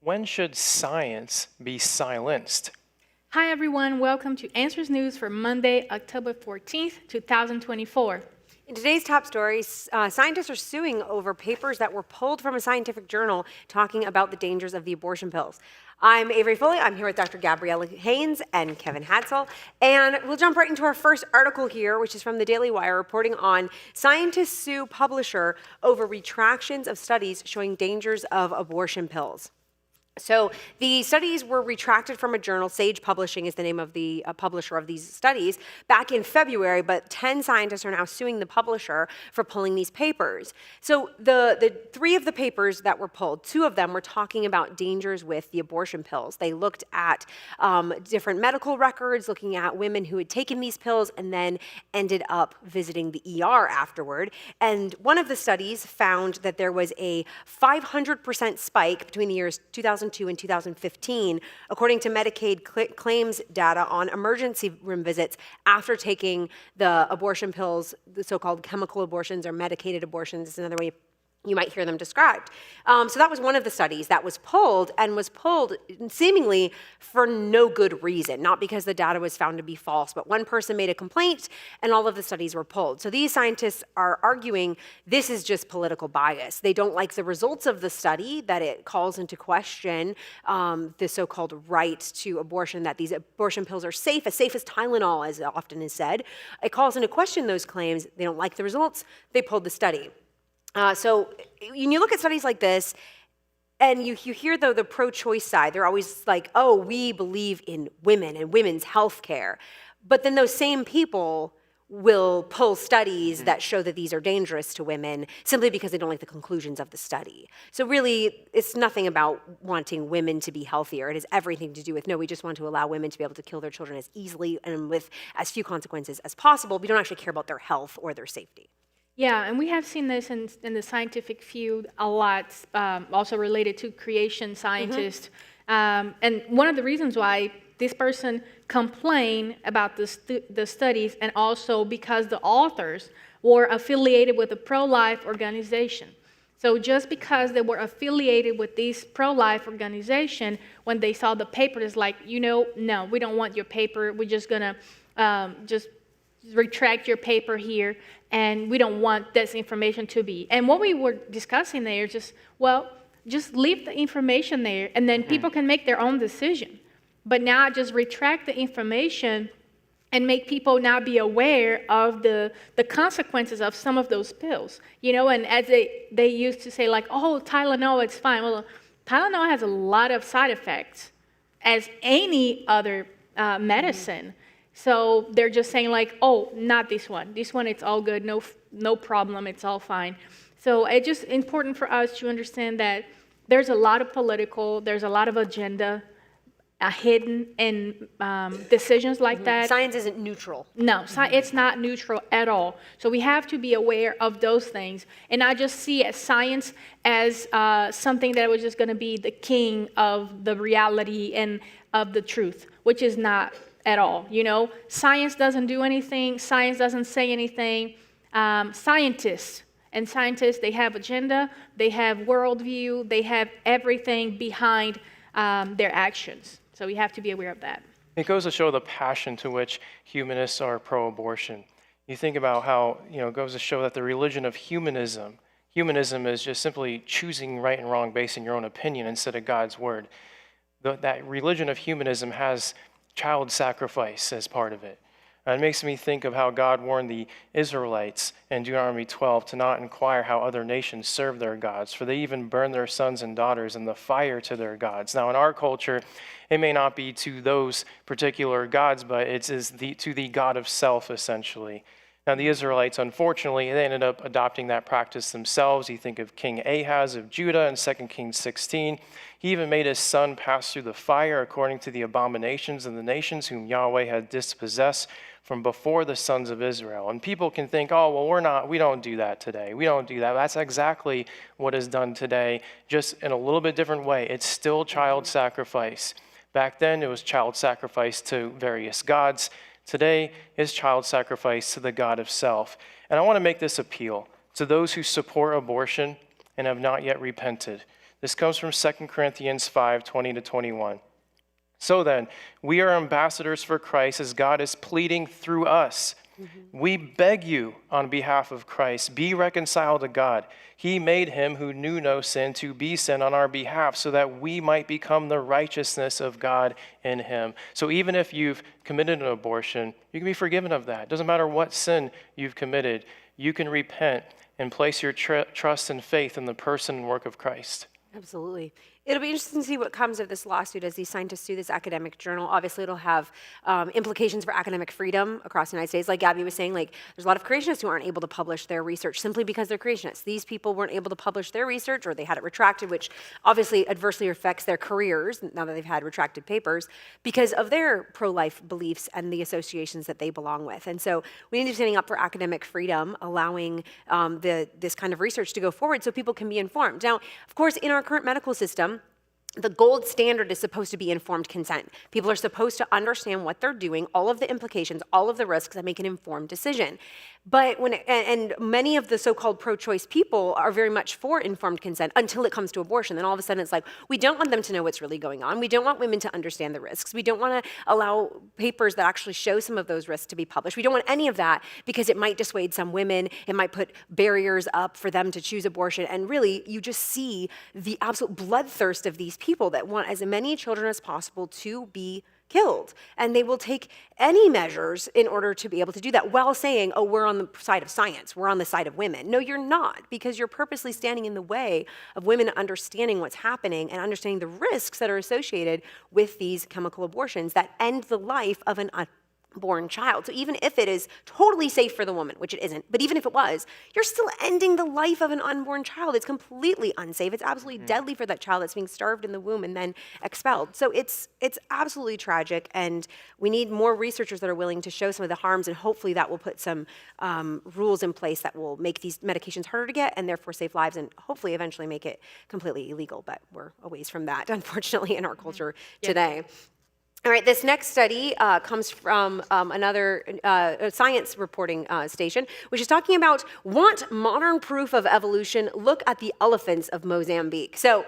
When should science be silenced? Hi everyone, welcome to Answers News for Monday, October 14th, 2024. In today's top stories, scientists are suing over papers that were pulled from a scientific journal talking about the dangers of the abortion pills. I'm Avery Foley. I'm here with Dr. Gabriella Haynes and Kevin Hadsall. And we'll jump right into our first article here, which is from the Daily Wire, reporting on scientists sue publisher over retractions of studies showing dangers of abortion pills. So the studies were retracted from a journal. Sage Publishing is the name of the publisher of these studies back in February, but 10 scientists are now suing the publisher for pulling these papers. So the three of the papers that were pulled, two of them were talking about dangers with the abortion pills. They looked at different medical records, looking at women who had taken these pills and then ended up visiting the ER afterward. And one of the studies found that there was a 500% spike between the years 2002 and 2015, according to Medicaid claims data on emergency room visits after taking the abortion pills, the so-called chemical abortions or medicated abortions is another way you might hear them described. So that was one of the studies that was pulled, and was pulled seemingly for no good reason, not because the data was found to be false, but one person made a complaint and all of the studies were pulled. So these scientists are arguing this is just political bias. They don't like the results of the study, that it calls into question the so-called right to abortion, that these abortion pills are safe as Tylenol, as often is said. It calls into question those claims. They don't like the results. They pulled the study. So when you look at studies like this, and you hear, though, the pro-choice side, they're always like, oh, we believe in women and women's health care. But then those same people will pull studies that show that these are dangerous to women simply because they don't like the conclusions of the study. So really, it's nothing about wanting women to be healthier. It has everything to do with, no, we just want to allow women to be able to kill their children as easily and with as few consequences as possible. We don't actually care about their health or their safety. Yeah, and we have seen this in the scientific field a lot, also related to creation scientists. And one of the reasons why this person complained about the studies, and also because the authors were affiliated with a pro-life organization. So just because they were affiliated with this pro-life organization, when they saw the paper, it's like, no, we don't want your paper. We're just going to just retract your paper here, and we don't want this information to be. And what we were discussing there, just leave the information there, and then people can make their own decision. But now just retract the information and make people now be aware of the consequences of some of those pills. And as they used to say, like, oh, Tylenol, it's fine. Well, Tylenol has a lot of side effects, as any other medicine. So they're just saying, like, oh, not this one. This one, it's all good, no problem, it's all fine. So it's just important for us to understand that there's a lot of there's a lot of agenda hidden in decisions like that. Science isn't neutral. No, it's not neutral at all. So we have to be aware of those things, and not just see science as something that was just going to be the king of the reality and of the truth, which is not at all. Science doesn't do anything. Science doesn't say anything. Scientists, they have agenda, they have worldview, they have everything behind their actions. So we have to be aware of that. It goes to show the passion to which humanists are pro-abortion. You think about how, it goes to show that the religion of humanism is just simply choosing right and wrong based on your own opinion instead of God's word. That religion of humanism has child sacrifice as part of it. It makes me think of how God warned the Israelites in Deuteronomy 12 to not inquire how other nations serve their gods, for they even burn their sons and daughters in the fire to their gods. Now, in our culture, it may not be to those particular gods, but it's to the God of self, essentially. Now, the Israelites, unfortunately, they ended up adopting that practice themselves. You think of King Ahaz of Judah in 2 Kings 16. He even made his son pass through the fire according to the abominations of the nations whom Yahweh had dispossessed from before the sons of Israel. And people can think, oh, well, we don't do that today. We don't do that. That's exactly what is done today, just in a little bit different way. It's still child sacrifice. Back then, it was child sacrifice to various gods. Today is child sacrifice to the God of self. And I want to make this appeal to those who support abortion and have not yet repented. This comes from 2 Corinthians 5:20-21. So then, we are ambassadors for Christ as God is pleading through us. We beg you on behalf of Christ, be reconciled to God. He made him who knew no sin to be sin on our behalf so that we might become the righteousness of God in him. So even if you've committed an abortion, you can be forgiven of that. It doesn't matter what sin you've committed. You can repent and place your trust and faith in the person and work of Christ. Absolutely. It'll be interesting to see what comes of this lawsuit as these scientists sue this academic journal. Obviously, it'll have implications for academic freedom across the United States. Like Gabby was saying, like there's a lot of creationists who aren't able to publish their research simply because they're creationists. These people weren't able to publish their research, or they had it retracted, which obviously adversely affects their careers now that they've had retracted papers because of their pro-life beliefs and the associations that they belong with. And so we need to be standing up for academic freedom, allowing this kind of research to go forward so people can be informed. Now, of course, in our current medical system, the gold standard is supposed to be informed consent. People are supposed to understand what they're doing, all of the implications, all of the risks, and make an informed decision. But and many of the so-called pro-choice people are very much for informed consent until it comes to abortion. Then all of a sudden it's like, we don't want them to know what's really going on. We don't want women to understand the risks. We don't want to allow papers that actually show some of those risks to be published. We don't want any of that because it might dissuade some women. It might put barriers up for them to choose abortion. And really, you just see the absolute bloodthirst of these people that want as many children as possible to be killed. And they will take any measures in order to be able to do that while saying, oh, we're on the side of science, we're on the side of women. No, you're not, because you're purposely standing in the way of women understanding what's happening and understanding the risks that are associated with these chemical abortions that end the life of an unborn child. So even if it is totally safe for the woman, which it isn't, but even if it was, you're still ending the life of an unborn child. It's completely unsafe. It's absolutely deadly for that child that's being starved in the womb and then expelled. So it's absolutely tragic, and we need more researchers that are willing to show some of the harms, and hopefully that will put some rules in place that will make these medications harder to get and therefore save lives, and hopefully eventually make it completely illegal. But we're a ways from that, unfortunately, in our culture today. All right, this next study comes from another science reporting station, which is talking about want modern proof of evolution, look at the elephants of Mozambique. So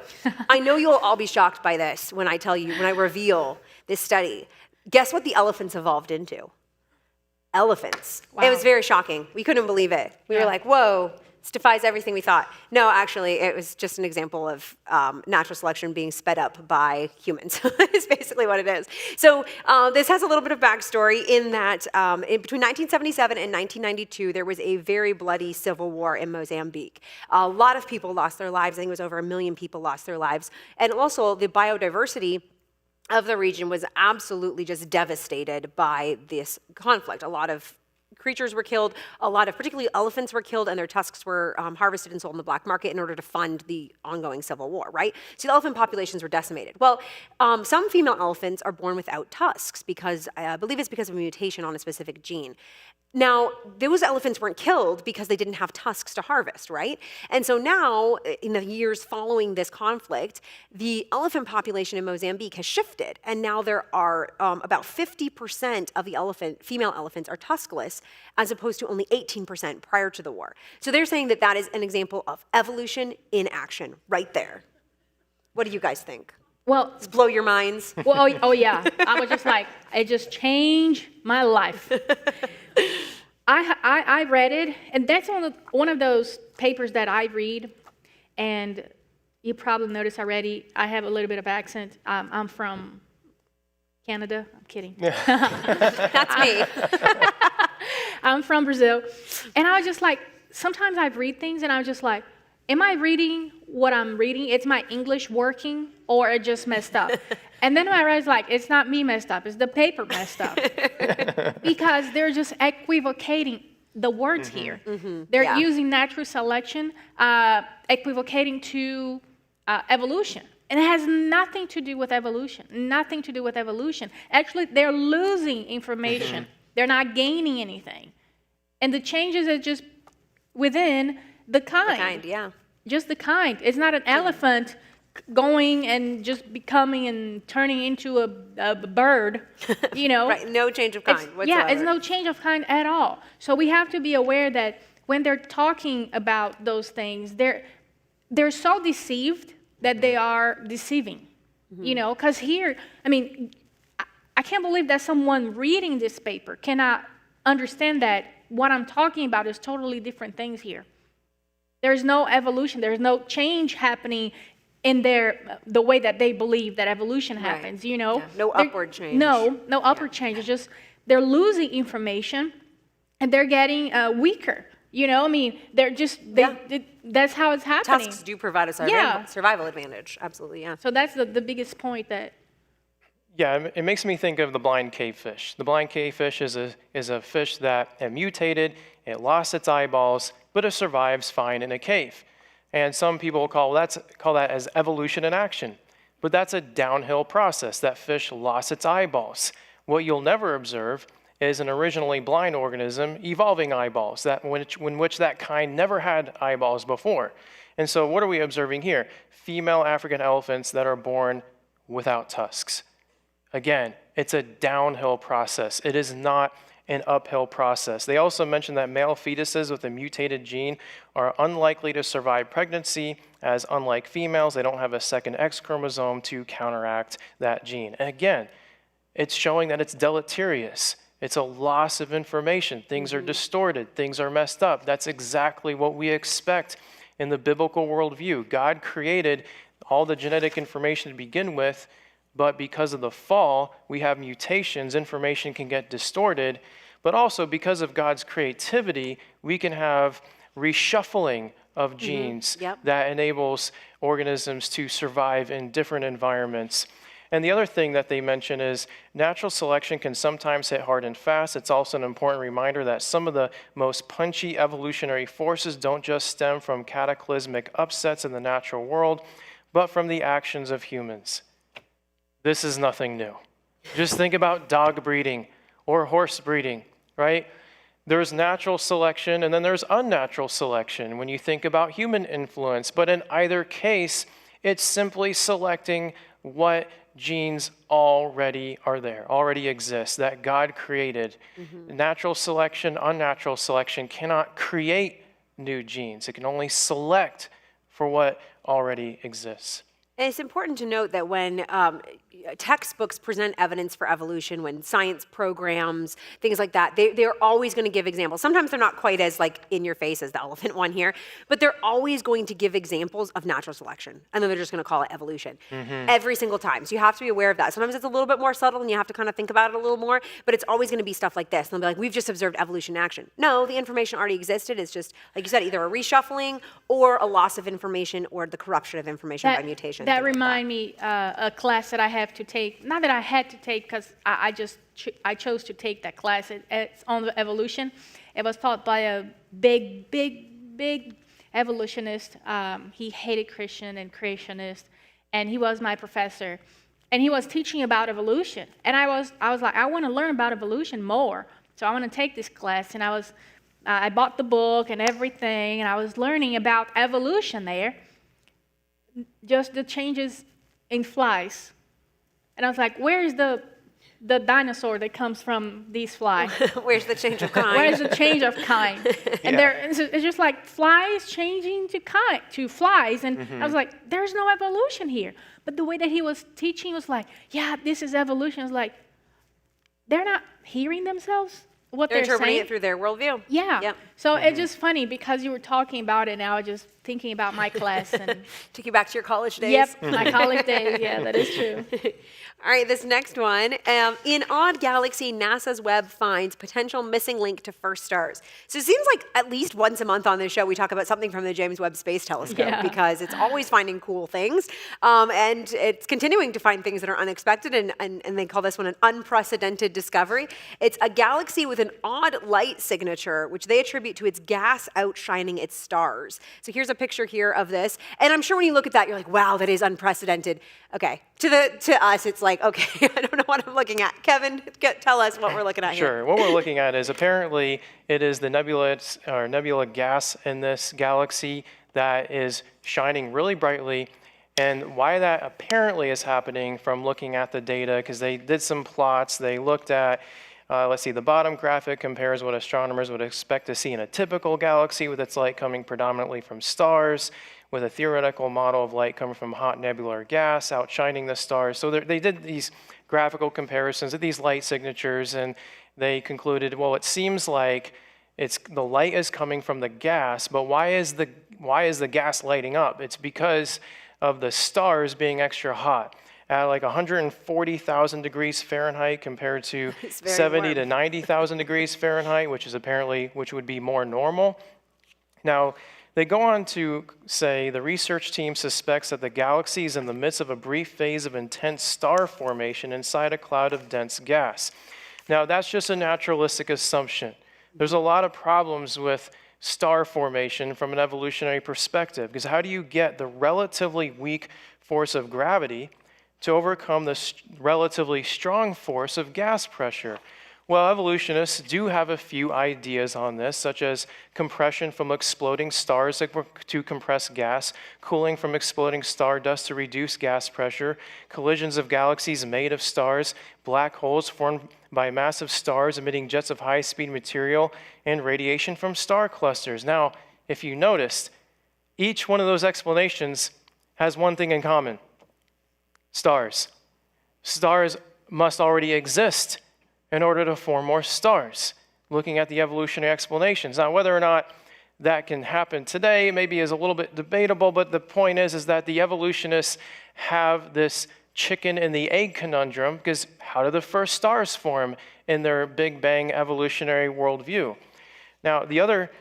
I know you'll all be shocked by this when I reveal this study. Guess what the elephants evolved into? Elephants. Wow. It was very shocking. We couldn't believe it. We were like, whoa. This defies everything we thought. No, actually, it was just an example of natural selection being sped up by humans. It's basically what it is. So this has a little bit of backstory in that between 1977 and 1992, there was a very bloody civil war in Mozambique. A lot of people lost their lives. I think it was over 1 million people lost their lives. And also the biodiversity of the region was absolutely just devastated by this conflict. A lot of creatures were killed, a lot of, particularly elephants were killed, and their tusks were harvested and sold in the black market in order to fund the ongoing civil war, right? So the elephant populations were decimated. Well, some female elephants are born without tusks because, I believe it's because of a mutation on a specific gene. Now, those elephants weren't killed because they didn't have tusks to harvest, right? And so now, in the years following this conflict, the elephant population in Mozambique has shifted, and now there are about 50% of the female elephants are tuskless, as opposed to only 18% prior to the war. So they're saying that that is an example of evolution in action, right there. What do you guys think? Well, Does it blow your minds? well, oh yeah. I was just like, it just changed my life. I read it, and that's one of those papers that I read, and you probably noticed already, I have a little bit of accent. I'm from Canada. I'm kidding. That's me. I'm from Brazil. And I was just like, sometimes I read things, and I was just like, am I reading what I'm reading? It's my English working, or it just messed up? And then I realized, like, it's not me messed up, it's the paper messed up. Because they're just equivocating the words here. They're using natural selection, equivocating to evolution. And it has nothing to do with evolution, nothing to do with evolution. Actually, they're losing information. They're not gaining anything. And the changes are just within the kind. The kind, yeah. Just the kind. It's not an elephant going and just becoming and turning into a bird, you know. Right, no change of kind whatsoever. Yeah, it's no change of kind at all. So we have to be aware that when they're talking about those things, they're so deceived. that they are deceiving. You know, because here, I mean, I can't believe that someone reading this paper cannot understand that what I'm talking about is totally different things here. There's no evolution. There's no change happening in the way that they believe that evolution happens, you know? Yeah. No upward change. No upward change. It's just they're losing information and they're getting weaker. You know, I mean, they're just, that's how it's happening. Tusks do provide a survival advantage. Absolutely, yeah. So that's the biggest point that. Yeah, it makes me think of the blind cavefish. The blind cavefish is a fish that it mutated, it lost its eyeballs, but it survives fine in a cave. And some people call that as evolution in action. But that's a downhill process. That fish lost its eyeballs. What you'll never observe is an originally blind organism evolving eyeballs, in which that kind never had eyeballs before. And so what are we observing here? Female African elephants that are born without tusks. Again, it's a downhill process. It is not an uphill process. They also mentioned that male fetuses with a mutated gene are unlikely to survive pregnancy, as unlike females, they don't have a second X chromosome to counteract that gene. And again, it's showing that it's deleterious. It's a loss of information. Things are distorted. Things are messed up. That's exactly what we expect in the biblical worldview. God created all the genetic information to begin with, but because of the fall, we have mutations. Information can get distorted. But also because of God's creativity, we can have reshuffling of genes that enables organisms to survive in different environments. And the other thing that they mention is natural selection can sometimes hit hard and fast. It's also an important reminder that some of the most punchy evolutionary forces don't just stem from cataclysmic upsets in the natural world, but from the actions of humans. This is nothing new. Just think about dog breeding or horse breeding, right? There's natural selection and then there's unnatural selection when you think about human influence. But in either case, it's simply selecting what genes already are there, already exist, that God created. Natural selection, unnatural selection cannot create new genes. It can only select for what already exists. And it's important to note that when textbooks present evidence for evolution, when science programs, things like that, they're always going to give examples. Sometimes they're not quite as like in your face as the elephant one here, but they're always going to give examples of natural selection. And then they're just going to call it evolution every single time. So you have to be aware of that. Sometimes it's a little bit more subtle and you have to kind of think about it a little more, but it's always going to be stuff like this. And they'll be like, we've just observed evolution in action. No, the information already existed. It's just, like you said, either a reshuffling or a loss of information or the corruption of information by mutation. That reminds me a class that I have to take. Not that I had to take, because I chose to take that class. It's on the evolution. It was taught by a big evolutionist. He hated Christian and creationist, and he was my professor. And he was teaching about evolution. And I was like, I want to learn about evolution more. So I want to take this class. And I bought the book and everything, and I was learning about evolution there. Just the changes in flies. And I was like, where is the dinosaur that comes from these flies? Where's the change of kind? Where's the change of kind? And it's just like flies changing to flies. And I was like, there's no evolution here. But the way that he was teaching was like, yeah, this is evolution. I was like, they're not hearing themselves? What they're interpreting saying? it through their worldview. Yeah. Yep. So it's just funny because you were talking about it, and I was just thinking about my class. And took you back to your college days. Yep, my college days. Yeah, that is true. All right, this next one. In Odd Galaxy, NASA's Webb finds potential missing link to first stars. So it seems like at least once a month on this show, we talk about something from the James Webb Space Telescope because it's always finding cool things. And it's continuing to find things that are unexpected, and they call this one an unprecedented discovery. It's a galaxy with an odd light signature, which they attribute to its gas outshining its stars. So here's a picture here of this. And I'm sure when you look at that, you're like, wow, that is unprecedented. Okay, to us, it's like, okay, I don't know what I'm looking at. Kevin, tell us what we're looking at here. Sure, what we're looking at is apparently it is the nebula gas in this galaxy that is shining really brightly. And why that apparently is happening from looking at the data, because they did some plots, they looked at Let's see, the bottom graphic compares what astronomers would expect to see in a typical galaxy with its light coming predominantly from stars, with a theoretical model of light coming from hot nebular gas outshining the stars. So they did these graphical comparisons of these light signatures, and they concluded, well, it seems like the light is coming from the gas, but why is the gas lighting up? It's because of the stars being extra hot at like 140,000 degrees Fahrenheit compared to 70 to 90,000 degrees Fahrenheit, which would be more normal. Now, they go on to say the research team suspects that the galaxy is in the midst of a brief phase of intense star formation inside a cloud of dense gas. Now, that's just a naturalistic assumption. There's a lot of problems with star formation from an evolutionary perspective, because how do you get the relatively weak force of gravity to overcome the relatively strong force of gas pressure? Well, evolutionists do have a few ideas on this, such as compression from exploding stars to compress gas, cooling from exploding star dust to reduce gas pressure, collisions of galaxies made of stars, black holes formed by massive stars emitting jets of high-speed material, and radiation from star clusters. Now, if you noticed, each one of those explanations has one thing in common: stars. Stars must already exist in order to form more stars, looking at the evolutionary explanations. Now, whether or not that can happen today maybe is a little bit debatable, but the point is that the evolutionists have this chicken and the egg conundrum, because how do the first stars form in their Big Bang evolutionary worldview? Now, the other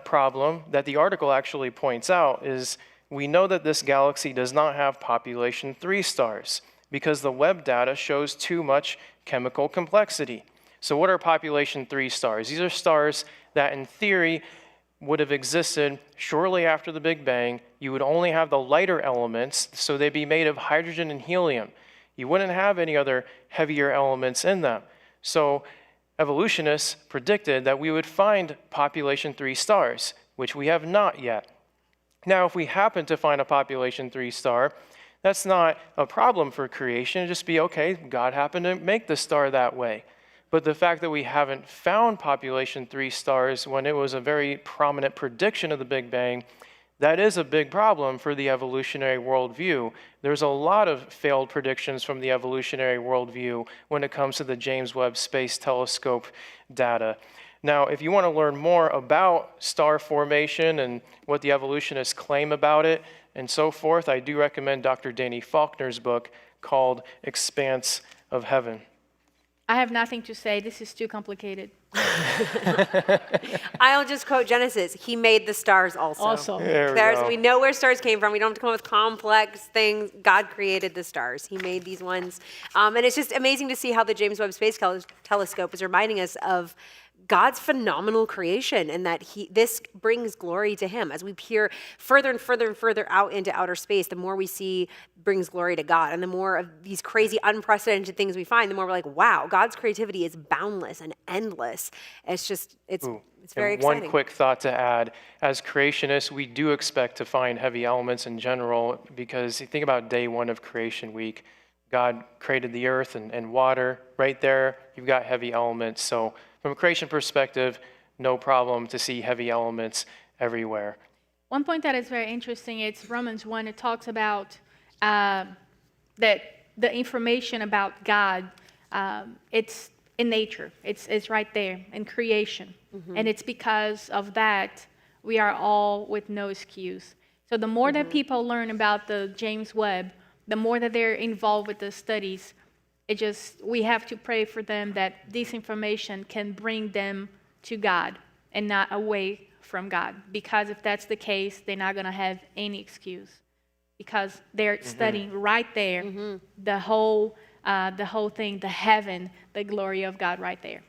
problem that the article actually points out is we know that this galaxy does not have population 3 stars, because the Webb data shows too much chemical complexity. So what are population 3 stars? These are stars that in theory would have existed shortly after the Big Bang. You would only have the lighter elements, so they'd be made of hydrogen and helium. You wouldn't have any other heavier elements in them. So evolutionists predicted that we would find population 3 stars, which we have not yet. Now, if we happen to find a population 3 star, that's not a problem for creation. It'd just be, okay, God happened to make the star that way. But the fact that we haven't found population 3 stars when it was a very prominent prediction of the Big Bang, that is a big problem for the evolutionary worldview. There's a lot of failed predictions from the evolutionary worldview when it comes to the James Webb Space Telescope data. Now, if you want to learn more about star formation and what the evolutionists claim about it and so forth, I do recommend Dr. Danny Faulkner's book called Expanse of Heaven. I have nothing to say. This is too complicated. I'll just quote Genesis. He made the stars also. We know where stars came from. We don't have to come up with complex things. God created the stars. He made these ones. And it's just amazing to see how the James Webb Space Telescope is reminding us of God's phenomenal creation, and that this brings glory to him. As we peer further and further and further out into outer space, the more we see brings glory to God. And the more of these crazy, unprecedented things we find, the more we're like, wow, God's creativity is boundless and endless. It's very exciting. One quick thought to add: as creationists, we do expect to find heavy elements in general, because you think about day 1 of creation week. God created the earth and water. Right there, you've got heavy elements. So from a creation perspective, no problem to see heavy elements everywhere. One point that is very interesting, it's Romans 1. It talks about that the information about God, it's in nature. It's right there in creation. Mm-hmm. And it's because of that we are all with no excuse. So the more that people learn about the James Webb, the more that they're involved with the studies, we have to pray for them that this information can bring them to God and not away from God. Because if that's the case, they're not going to have any excuse, because they're studying right there the whole thing, the heaven, the glory of God right there.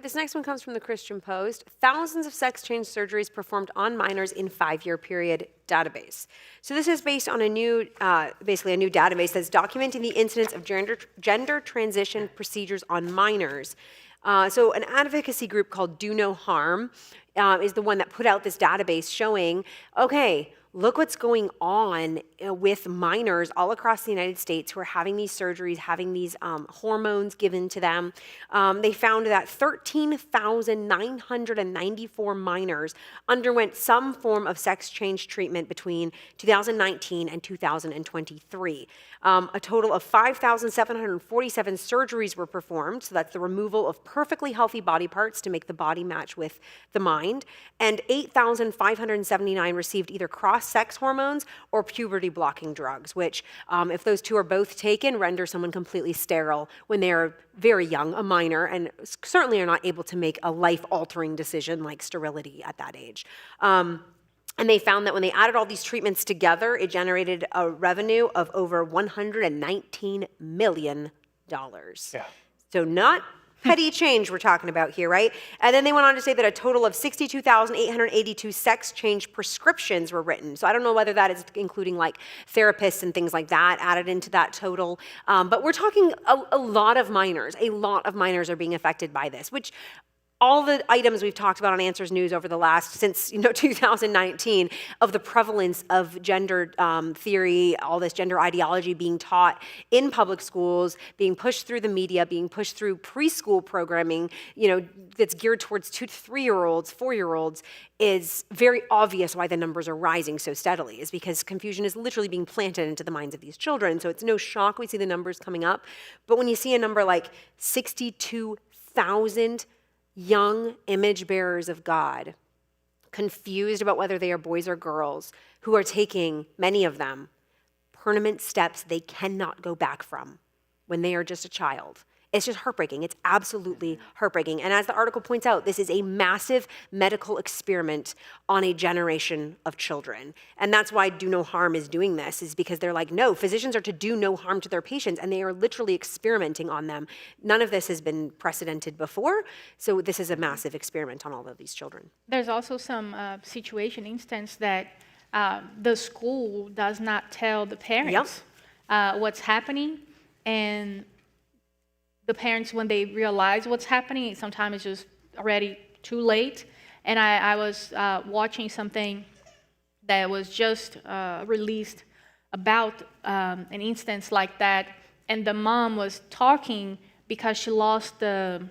This next one comes from the Christian Post. Thousands of sex change surgeries performed on minors in 5-year period database. So this is based on basically a new database that's documenting the incidence of gender transition procedures on minors. So an advocacy group called Do No Harm is the one that put out this database showing, okay, look what's going on with minors all across the United States who are having these surgeries, having these hormones given to them. They found that 13,994 minors underwent some form of sex change treatment between 2019 and 2023. A total of 5,747 surgeries were performed, so that's the removal of perfectly healthy body parts to make the body match with the mind, and 8,579 received either cross-sex hormones or puberty-blocking drugs, which, if those two are both taken, render someone completely sterile when they are very young, a minor, and certainly are not able to make a life-altering decision like sterility at that age. And they found that when they added all these treatments together, it generated a revenue of over $119 million. Yeah. So not petty change we're talking about here, right? And then they went on to say that a total of 62,882 sex change prescriptions were written. So I don't know whether that is including like therapists and things like that added into that total. But we're talking a lot of minors. A lot of minors are being affected by this, which all the items we've talked about on Answers News over the last, since 2019, of the prevalence of gender theory, all this gender ideology being taught in public schools, being pushed through the media, being pushed through preschool programming, that's geared towards 2 to 3-year-olds, 4-year-olds, is very obvious why the numbers are rising so steadily, is because confusion is literally being planted into the minds of these children. So it's no shock we see the numbers coming up. But when you see a number like 62,000 young image bearers of God, confused about whether they are boys or girls, who are taking, many of them, permanent steps they cannot go back from when they are just a child. It's just heartbreaking. It's absolutely heartbreaking. And as the article points out, this is a massive medical experiment on a generation of children. And that's why Do No Harm is doing this, is because they're like, no, physicians are to do no harm to their patients, and they are literally experimenting on them. None of this has been precedented before, so this is a massive experiment on all of these children. There's also some instance that the school does not tell the parents what's happening, and the parents, when they realize what's happening, sometimes it's just already too late. And I was watching something that was just released about an instance like that, and the mom was talking because she lost the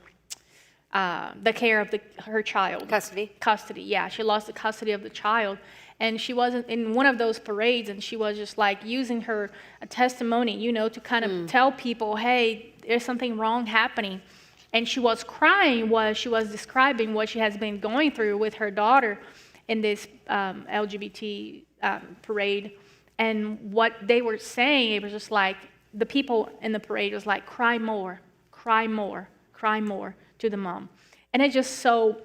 care of her child. Custody, yeah. She lost the custody of the child. And she wasn't in one of those parades, and she was just like using her testimony, to kind of tell people, hey, there's something wrong happening. And she was crying while she was describing what she has been going through with her daughter in this LGBT parade. And what they were saying, it was just like, the people in the parade was like, cry more, cry more, cry more to the mom. And it's just so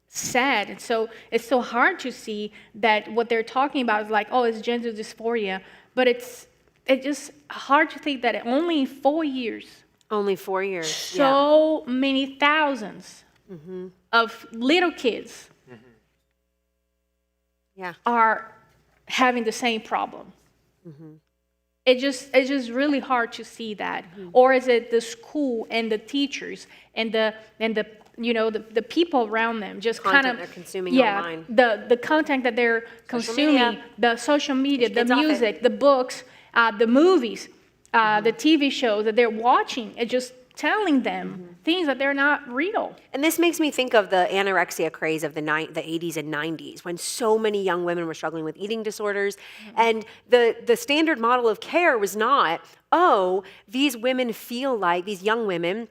sad. And so it's so hard to see that what they're talking about is like, oh, it's gender dysphoria. But it's just hard to think that only 4 years. Only 4 years. So many thousands of little kids are having the same problem. It's just really hard to see that. Or is it the school and the teachers and the people around them just kind of they're consuming online. The content that they're consuming, the social media, the music, the books, the movies, the TV shows that they're watching, it's just telling them things that they're not real. And this makes me think of the anorexia craze of the 80s and 90s, when so many young women were struggling with eating disorders. And the standard model of care was not, oh, these young women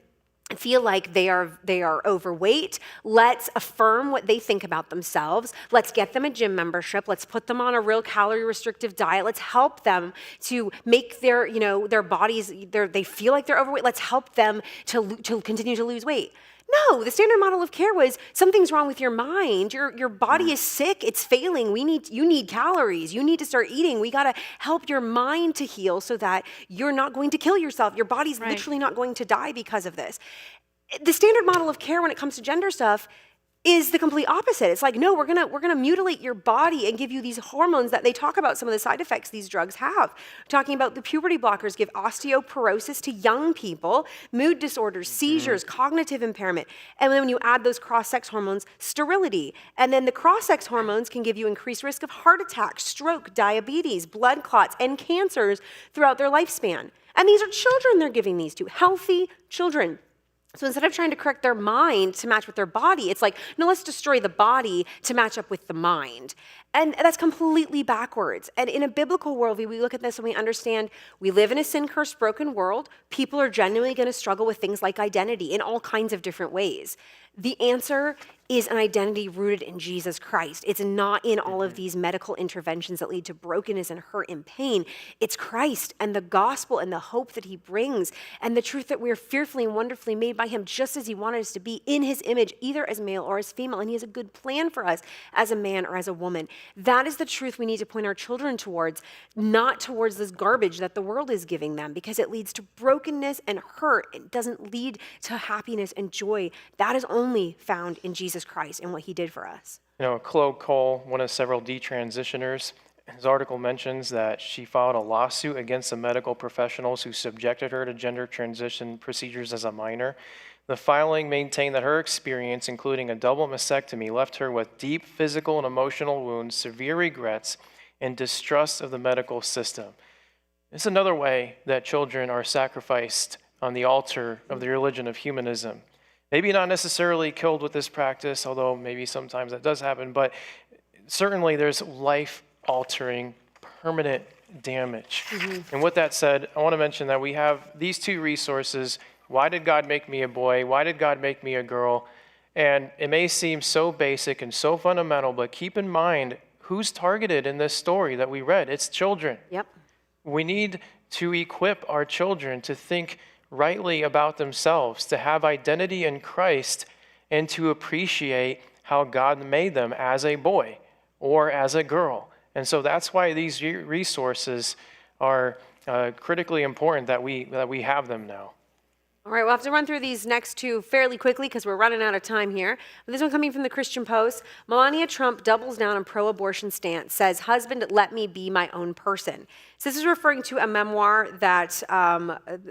feel like they are overweight. Let's affirm what they think about themselves. Let's get them a gym membership. Let's put them on a real calorie restrictive diet. Let's help them to make their bodies, they feel like they're overweight. Let's help them to continue to lose weight. No, the standard model of care was something's wrong with your mind. Your body is sick. It's failing. You need calories. You need to start eating. We got to help your mind to heal so that you're not going to kill yourself. Your body's literally not going to die because of this. The standard model of care when it comes to gender stuff is the complete opposite. It's like, no, we're gonna mutilate your body and give you these hormones that they talk about some of the side effects these drugs have. Talking about the puberty blockers give osteoporosis to young people, mood disorders, seizures, cognitive impairment. And then when you add those cross-sex hormones, sterility. And then the cross-sex hormones can give you increased risk of heart attack, stroke, diabetes, blood clots, and cancers throughout their lifespan. And these are children they're giving these to, healthy children. So instead of trying to correct their mind to match with their body, it's like, no, let's destroy the body to match up with the mind. And that's completely backwards. And in a biblical worldview, we look at this and we understand we live in a sin-cursed, broken world. People are genuinely going to struggle with things like identity in all kinds of different ways. The answer is an identity rooted in Jesus Christ. It's not in all of these medical interventions that lead to brokenness and hurt and pain. It's Christ and the gospel and the hope that he brings and the truth that we're fearfully and wonderfully made by him just as he wanted us to be in his image, either as male or as female. And he has a good plan for us as a man or as a woman. That is the truth we need to point our children towards, not towards this garbage that the world is giving them, because it leads to brokenness and hurt. It doesn't lead to happiness and joy. That is only found in Jesus Christ and what he did for us. You know, Chloe Cole, one of several detransitioners, his article mentions that she filed a lawsuit against the medical professionals who subjected her to gender transition procedures as a minor. The filing maintained that her experience, including a double mastectomy, left her with deep physical and emotional wounds, severe regrets, and distrust of the medical system. It's another way that children are sacrificed on the altar of the religion of humanism. Maybe not necessarily killed with this practice, although maybe sometimes that does happen, but certainly there's life-altering, permanent damage. And with that said, I want to mention that we have these two resources. Why did God make me a boy? Why did God make me a girl? And it may seem so basic and so fundamental, but keep in mind who's targeted in this story that we read. It's children. Yep. We need to equip our children to think rightly about themselves, to have identity in Christ, and to appreciate how God made them as a boy or as a girl. And so that's why these resources are critically important that we have them now. All right, we'll have to run through these next two fairly quickly because we're running out of time here. But this one coming from the Christian Post. Melania Trump doubles down on pro-abortion stance, says, husband, let me be my own person. So this is referring to a memoir that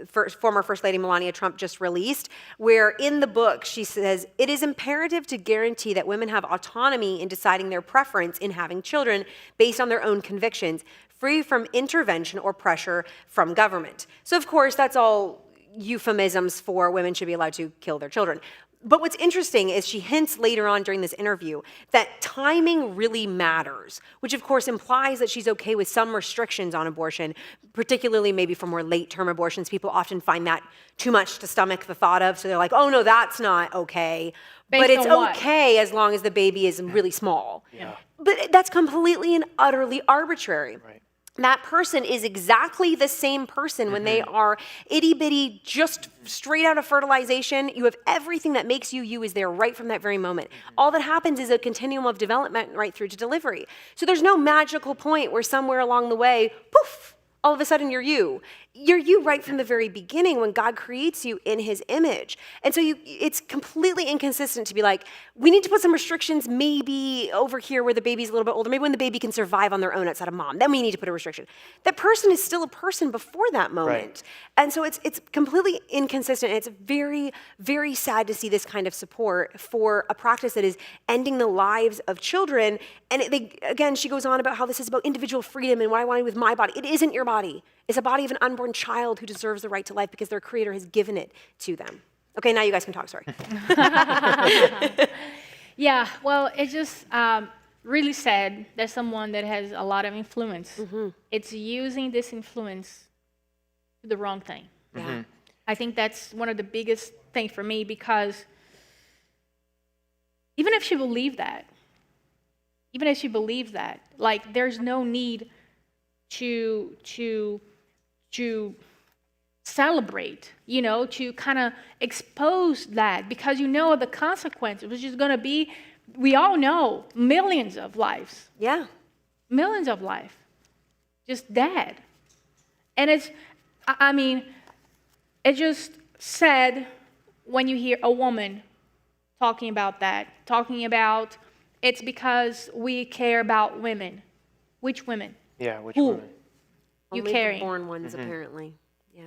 former First Lady Melania Trump just released, where in the book she says, it is imperative to guarantee that women have autonomy in deciding their preference in having children based on their own convictions, free from intervention or pressure from government. So of course, that's all euphemisms for women should be allowed to kill their children. But what's interesting is she hints later on during this interview that timing really matters, which of course implies that she's okay with some restrictions on abortion, particularly maybe for more late-term abortions. People often find that too much to stomach the thought of, so they're like, oh no, that's not okay. But it's okay as long as the baby is really small. Yeah. But that's completely and utterly arbitrary. Right. That person is exactly the same person when they are itty-bitty, just straight out of fertilization. You have everything that makes you you is there right from that very moment. All that happens is a continuum of development right through to delivery. So there's no magical point where somewhere along the way, poof, all of a sudden you're you. You're you right from the very beginning when God creates you in his image. And so it's completely inconsistent to be like, we need to put some restrictions maybe over here where the baby's a little bit older, maybe when the baby can survive on their own outside of mom, then we need to put a restriction. That person is still a person before that moment. Right. And so it's completely inconsistent. And it's very, very sad to see this kind of support for a practice that is ending the lives of children. And again, she goes on about how this is about individual freedom and what I want to do with my body. It isn't your body. It's a body of an unborn child who deserves the right to life because their creator has given it to them. Okay, now you guys can talk, sorry. Yeah, well, it's just really sad that someone that has a lot of influence, it's using this influence to the wrong thing. Yeah. I think that's one of the biggest things for me because even if she believed that, like there's no need to celebrate, to kind of expose that because the consequences, which is going to be, we all know, millions of lives. Yeah. Millions of lives. Just dead. And it's just sad when you hear a woman talking about that, talking about it's because we care about women. Which women? Yeah, which Who? women? You Only carrying. the born ones, apparently.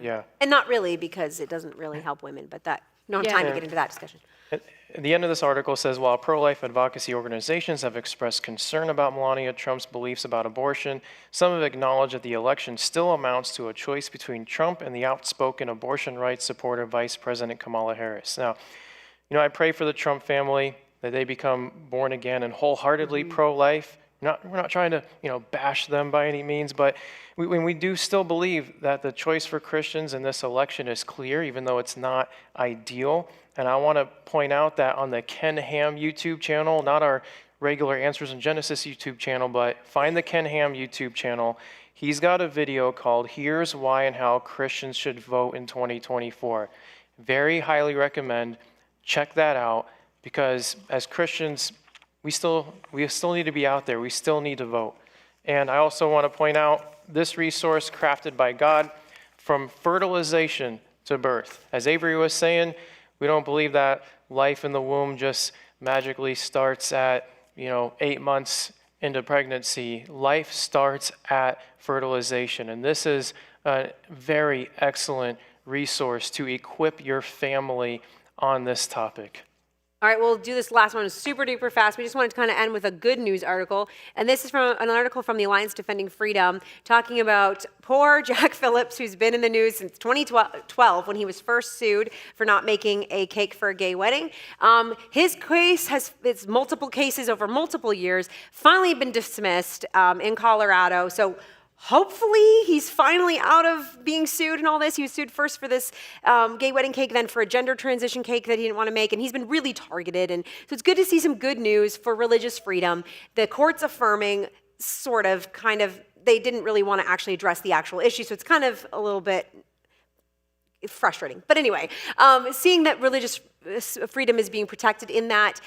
Yeah. And not really, because it doesn't really help women, but that, no Yeah. time to get into that discussion. At the end of this article says, while pro-life advocacy organizations have expressed concern about Melania Trump's beliefs about abortion, some have acknowledged that the election still amounts to a choice between Trump and the outspoken abortion rights supporter Vice President Kamala Harris. Now, I pray for the Trump family that they become born again and wholeheartedly pro-life. We're not trying to, bash them by any means, but we do still believe that the choice for Christians in this election is clear, even though it's not ideal. And I want to point out that on the Ken Ham YouTube channel, not our regular Answers in Genesis YouTube channel, but find the Ken Ham YouTube channel. He's got a video called "Here's Why and How Christians Should Vote in 2024." Very highly recommend. Check that out, because as Christians, we still need to be out there. We still need to vote. And I also want to point out this resource crafted by God, From Fertilization to Birth. As Avery was saying, we don't believe that life in the womb just magically starts at 8 months into pregnancy. Life starts at fertilization. And this is a very excellent resource to equip your family on this topic. All right, we'll do this last one super duper fast. We just wanted to kind of end with a good news article. And this is from an article from the Alliance Defending Freedom talking about poor Jack Phillips, who's been in the news since 2012 when he was first sued for not making a cake for a gay wedding. His case it's multiple cases over multiple years, finally been dismissed in Colorado. So hopefully he's finally out of being sued and all this. He was sued first for this gay wedding cake, then for a gender transition cake that he didn't want to make, and he's been really targeted. And so it's good to see some good news for religious freedom. The court's affirming, they didn't really want to actually address the actual issue, so it's kind of a little bit frustrating. But anyway, seeing that religious freedom is being protected in that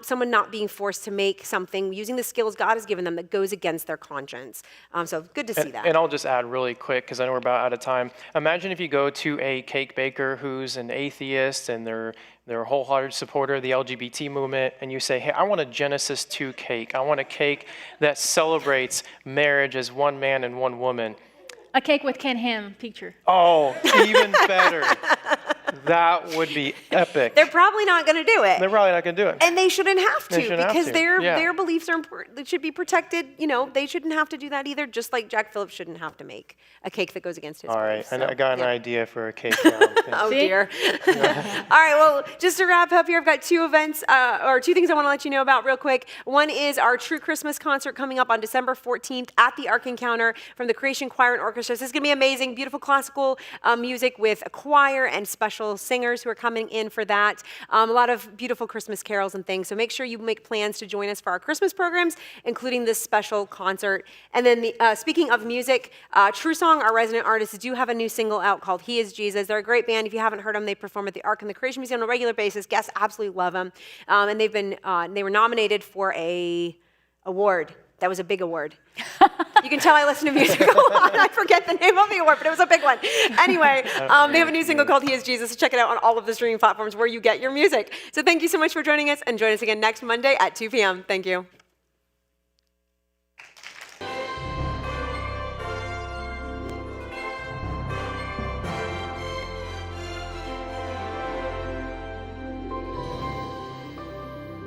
someone not being forced to make something using the skills God has given them that goes against their conscience. So good to see that. And I'll just add really quick, because I know we're about out of time. Imagine if you go to a cake baker who's an atheist and they're a wholehearted supporter of the LGBT movement, and you say, hey, I want a Genesis 2 cake. I want a cake that celebrates marriage as one man and one woman. A cake with Ken Ham picture. Oh, even better. That would be epic. They're probably not going to do it. They're probably not going to do it. And they shouldn't have to, because Yeah. their beliefs are important. They should be protected. They shouldn't have to do that either, just like Jack Phillips shouldn't have to make a cake that goes against his All right, beliefs. and So, I got an yeah. idea for a cake now. Oh, See? dear. All right, well, just to wrap up here, I've got two events, or two things I want to let you know about real quick. One is our True Christmas concert coming up on December 14th at the Ark Encounter from the Creation Choir and Orchestra. This is going to be amazing, beautiful classical music with a choir and special singers who are coming in for that. A lot of beautiful Christmas carols and things. So make sure you make plans to join us for our Christmas programs, including this special concert. And then speaking of music, True Song, our resident artists, do have a new single out called He Is Jesus. They're a great band. If you haven't heard them, they perform at the Ark and the Creation Museum on a regular basis. Guests absolutely love them. And they were nominated for a award. That was a big award. You can tell I listen to music a lot. I forget the name of the award, but it was a big one. Anyway, they have a new single called He Is Jesus. So check it out on all of the streaming platforms where you get your music. So thank you so much for joining us, and join us again next Monday at 2 p.m. Thank you.